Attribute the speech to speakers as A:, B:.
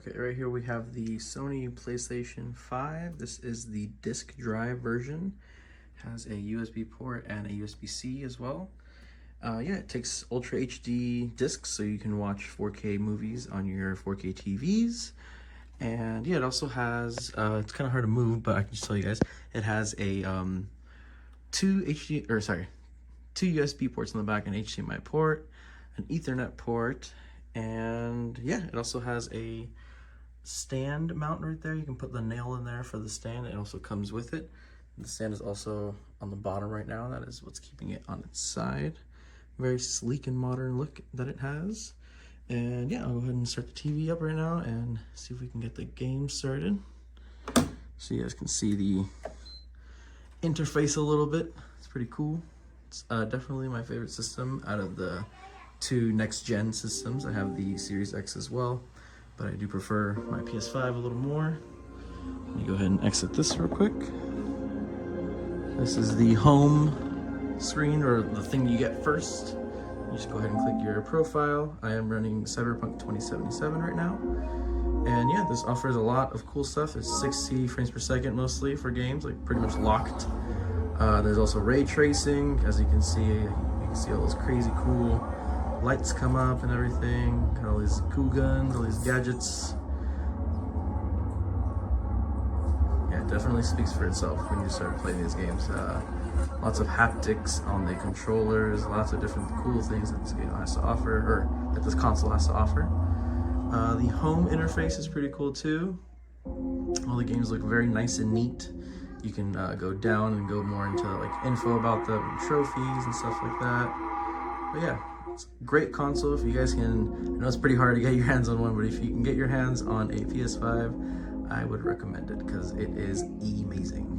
A: Okay, right here we have the Sony PlayStation 5. This is the disk drive version. It has a USB port and a USB-C as well. Yeah, it takes Ultra HD discs so you can watch 4K movies on your 4K TVs. And yeah, it also has, it's kind of hard to move, but I can just tell you guys, it has a two USB ports in the back, an HDMI port, an Ethernet port, and yeah, it also has a stand mount right there. You can put the nail in there for the stand. It also comes with it. The stand is also on the bottom right now. That is what's keeping it on its side. Very sleek and modern look that it has. And yeah, I'll go ahead and start the TV up right now and see if we can get the game started. So you guys can see the interface a little bit. It's pretty cool. It's definitely my favorite system out of the two next-gen systems. I have the Series X as well, but I do prefer my PS5 a little more. Let me go ahead and exit this real quick. This is the home screen, or the thing you get first. You just go ahead and click your profile. I am running Cyberpunk 2077 right now. And yeah, this offers a lot of cool stuff. It's 60 frames per second mostly for games, like pretty much locked. There's also ray tracing. As you can see all those crazy cool lights come up and everything. Got all these cool guns, all these gadgets. Yeah, it definitely speaks for itself when you start playing these games. Lots of haptics on the controllers, lots of different cool things that this game has to offer, or that this console has to offer. The home interface is pretty cool too. All the games look very nice and neat. You can go down and go more into like info about the trophies and stuff like that. But yeah, it's a great console. If you guys can, I know it's pretty hard to get your hands on one, but if you can get your hands on a PS5, I would recommend it because it is amazing.